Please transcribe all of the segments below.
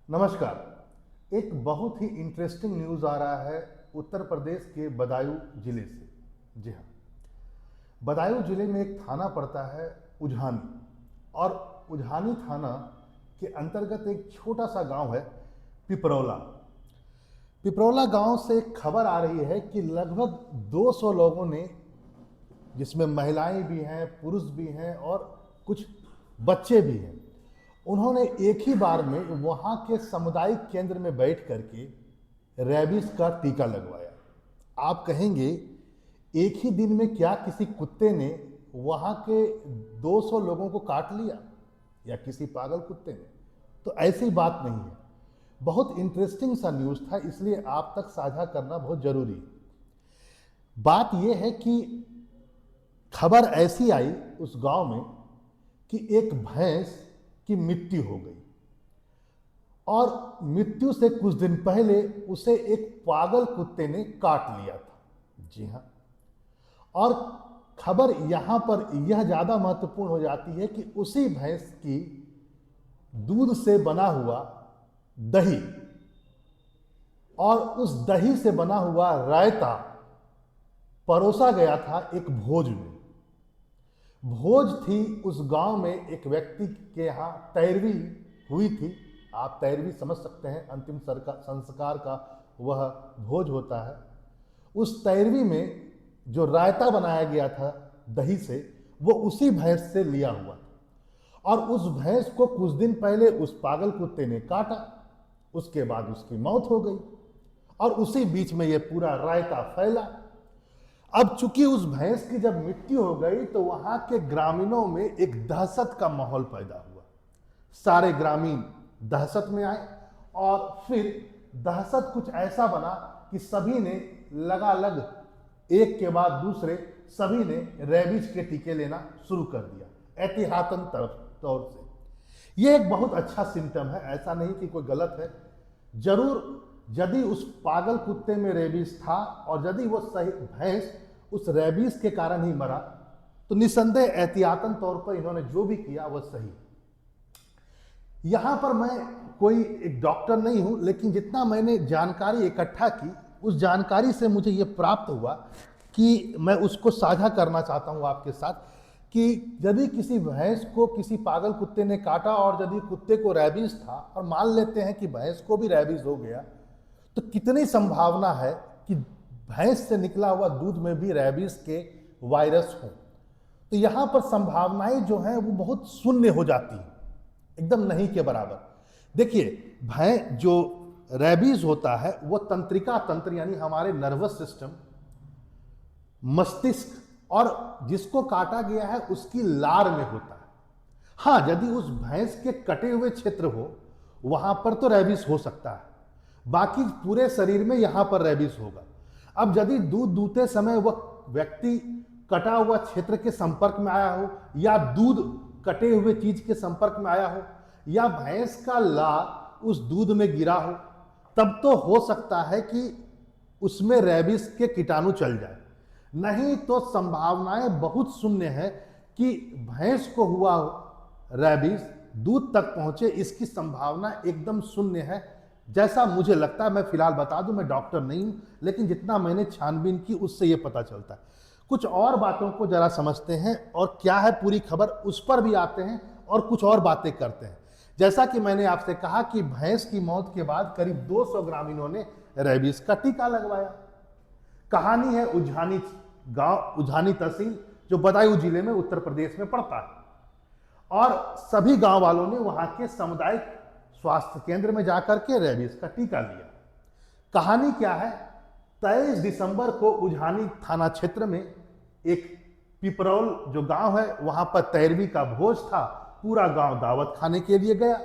नमस्कार। एक बहुत ही इंटरेस्टिंग न्यूज़ आ रहा है उत्तर प्रदेश के बदायूं जिले से। जी हाँ, बदायूं जिले में एक थाना पड़ता है उझानी, और उझानी थाना के अंतर्गत एक छोटा सा गांव है पिपरौला। पिपरौला गांव से एक खबर आ रही है कि लगभग 200 लोगों ने, जिसमें महिलाएं भी हैं, पुरुष भी हैं और कुछ बच्चे भी हैं, उन्होंने एक ही बार में वहाँ के सामुदायिक केंद्र में बैठ करके रैबिस का टीका लगवाया। आप कहेंगे एक ही दिन में क्या किसी कुत्ते ने वहाँ के 200 लोगों को काट लिया या किसी पागल कुत्ते ने? तो ऐसी बात नहीं है। बहुत इंटरेस्टिंग सा न्यूज़ था, इसलिए आप तक साझा करना बहुत ज़रूरी है। बात यह है कि खबर ऐसी आई उस गांव में कि एक भैंस की मृत्यु हो गई, और मृत्यु से कुछ दिन पहले उसे एक पागल कुत्ते ने काट लिया था। जी हाँ, और खबर यहां पर यह ज्यादा महत्वपूर्ण हो जाती है कि उसी भैंस की दूध से बना हुआ दही और उस दही से बना हुआ रायता परोसा गया था एक भोज में। भोज थी उस गांव में, एक व्यक्ति के यहाँ तैरवी हुई थी। आप तैरवी समझ सकते हैं, अंतिम संस्कार का वह भोज होता है। उस तैरवी में जो रायता बनाया गया था दही से, वो उसी भैंस से लिया हुआ था, और उस भैंस को कुछ दिन पहले उस पागल कुत्ते ने काटा। उसके बाद उसकी मौत हो गई, और उसी बीच में यह पूरा रायता फैला। अब चूंकि उस भैंस की जब मृत्यु हो गई तो वहां के ग्रामीणों में एक दहशत का माहौल पैदा हुआ। सारे ग्रामीण दहशत में आए, और फिर दहशत कुछ ऐसा बना कि सभी ने लगालग एक के बाद दूसरे सभी ने रेबीज के टीके लेना शुरू कर दिया एहतियातन तौर से। यह एक बहुत अच्छा सिम्टम है, ऐसा नहीं कि कोई गलत है। जरूर यदि उस पागल कुत्ते में रेबीज था और यदि वो सही भैंस उस रेबीज के कारण ही मरा, तो निसंदेह एहतियातन तौर पर इन्होंने जो भी किया वह सही। यहां पर मैं कोई एक डॉक्टर नहीं हूं, लेकिन जितना मैंने जानकारी इकट्ठा की, उस जानकारी से मुझे यह प्राप्त हुआ कि मैं उसको साझा करना चाहता हूं आपके साथ कि यदि किसी भैंस को किसी पागल कुत्ते ने काटा और यदि कुत्ते को रेबीज था, और मान लेते हैं कि भैंस को भी रेबीज हो गया, तो कितनी संभावना है कि भैंस से निकला हुआ दूध में भी रेबीज के वायरस हो। तो यहां पर संभावनाएं जो हैं वो बहुत शून्य हो जाती हैं, एकदम नहीं के बराबर। देखिए, भैंस जो रेबीज होता है वो तंत्रिका तंत्र यानी हमारे नर्वस सिस्टम, मस्तिष्क और जिसको काटा गया है उसकी लार में होता है। हाँ, यदि उस भैंस के कटे हुए क्षेत्र हो वहां पर तो रेबीज हो सकता है, बाकी पूरे शरीर में यहां पर रेबीज होगा। अब यदि दूध दूहते समय वह व्यक्ति कटा हुआ क्षेत्र के संपर्क में आया हो, या दूध कटे हुए चीज के संपर्क में आया हो, या भैंस का लार उस दूध में गिरा हो, तब तो हो सकता है कि उसमें रेबीज के कीटाणु चल जाए। नहीं तो संभावनाएं बहुत शून्य है कि भैंस को हुआ रेबीज दूध तक पहुंचे, इसकी संभावना एकदम शून्य है, जैसा मुझे लगता है। मैं फिलहाल बता दूं, मैं डॉक्टर नहीं हूं, लेकिन जितना मैंने छानबीन की उससे यह पता चलता है। कुछ और बातों को जरा समझते हैं, और क्या है पूरी खबर उस पर भी आते हैं और कुछ और बातें करते हैं। जैसा कि मैंने आपसे कहा कि भैंस की मौत के बाद करीब 200 ग्रामीणों ने रेबीज का टीका लगवाया। कहानी है उझानी गांव, उझानी तहसील, जो बदायूं जिले में उत्तर प्रदेश में पड़ता है, और सभी गांव वालों ने वहां के सामुदायिक स्वास्थ्य केंद्र में जाकर के रेबीज का टीका लिया। कहानी क्या है? 23 दिसंबर को उझानी थाना क्षेत्र में एक पिपरौल जो गांव है, वहां पर तैरवी का भोज था। पूरा गांव दावत खाने के लिए गया।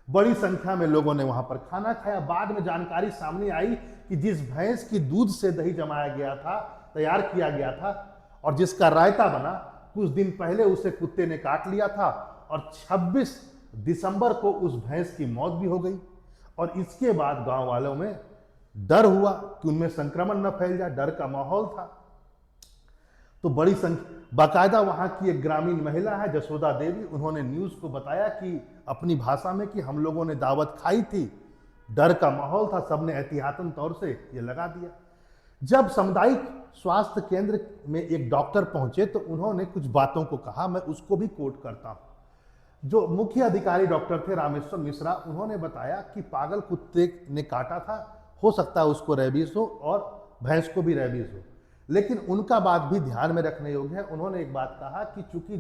बड़ी संख्या में लोगों ने वहां पर खाना खाया। बाद में जानकारी सामने आई कि जिस भैंस की दूध से दही जमाया गया था, तैयार किया गया था, और जिसका रायता बना, कुछ दिन पहले उसे कुत्ते ने काट लिया था, और 26 दिसंबर को उस भैंस की मौत भी हो गई। और इसके बाद गांव वालों में डर हुआ कि उनमें संक्रमण न फैल जाए, डर का माहौल था। तो बड़ी संख्या, बाकायदा वहाँ की एक ग्रामीण महिला है जसोदा देवी, उन्होंने न्यूज़ को बताया कि अपनी भाषा में कि हम लोगों ने दावत खाई थी, डर का माहौल था, सबने एहतियातन तौर से ये लगा दिया। जब सामुदायिक स्वास्थ्य केंद्र में एक डॉक्टर पहुंचे तो उन्होंने कुछ बातों को कहा, मैं उसको भी कोट करता हूं। जो मुख्य अधिकारी डॉक्टर थे रामेश्वर मिश्रा, उन्होंने बताया कि पागल कुत्ते ने काटा था, हो सकता है उसको रेबीज हो और भैंस को भी रेबीज हो, लेकिन उनका बात भी ध्यान में रखने योग्य है। उन्होंने एक बात कहा कि चूंकि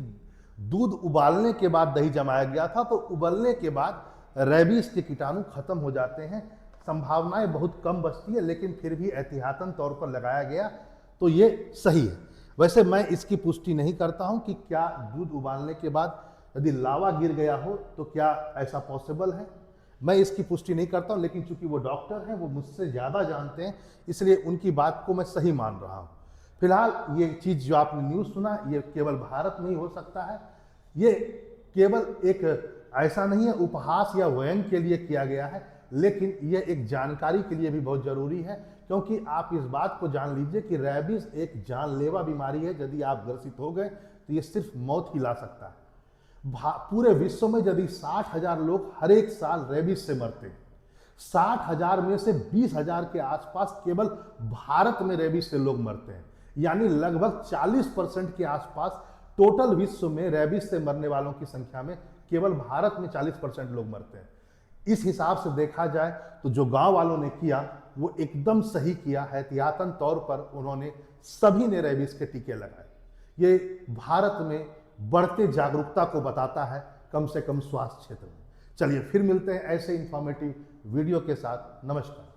दूध उबालने के बाद दही जमाया गया था तो उबलने के बाद रेबीज के कीटाणु खत्म हो जाते हैं, संभावनाएं बहुत कम बचती है, लेकिन फिर भी एहतियातन तौर पर लगाया गया तो ये सही है। वैसे मैं इसकी पुष्टि नहीं करता हूं कि क्या दूध उबालने के बाद यदि लावा गिर गया हो तो क्या ऐसा पॉसिबल है, मैं इसकी पुष्टि नहीं करता हूं, लेकिन चूंकि वो डॉक्टर हैं, वो मुझसे ज़्यादा जानते हैं, इसलिए उनकी बात को मैं सही मान रहा हूं। फिलहाल ये चीज़ जो आपने न्यूज़ सुना, ये केवल भारत में ही हो सकता है, ये केवल एक ऐसा नहीं है उपहास या व्यंग के लिए किया गया है, लेकिन ये एक जानकारी के लिए भी बहुत जरूरी है, क्योंकि आप इस बात को जान लीजिए कि रेबीज एक जानलेवा बीमारी है। यदि आप ग्रसित हो गए तो ये सिर्फ मौत ही ला सकता है। पूरे विश्व में यदि 60,000 लोग हर एक साल रेबीज से मरते हैं, 60,000 में से 20,000 के आसपास केवल भारत में रेबीज से लोग मरते हैं, यानी लगभग 40% के आसपास टोटल विश्व में रेबीज से मरने वालों की संख्या में केवल भारत में 40% लोग मरते हैं। इस हिसाब से देखा जाए तो जो गांव वालों ने किया वो एकदम सही किया, एहतियातन तौर पर उन्होंने सभी ने रेबीज के टीके लगाए। ये भारत में बढ़ते जागरूकता को बताता है, कम से कम स्वास्थ्य क्षेत्र में। चलिए फिर मिलते हैं ऐसे इंफॉर्मेटिव वीडियो के साथ। नमस्कार।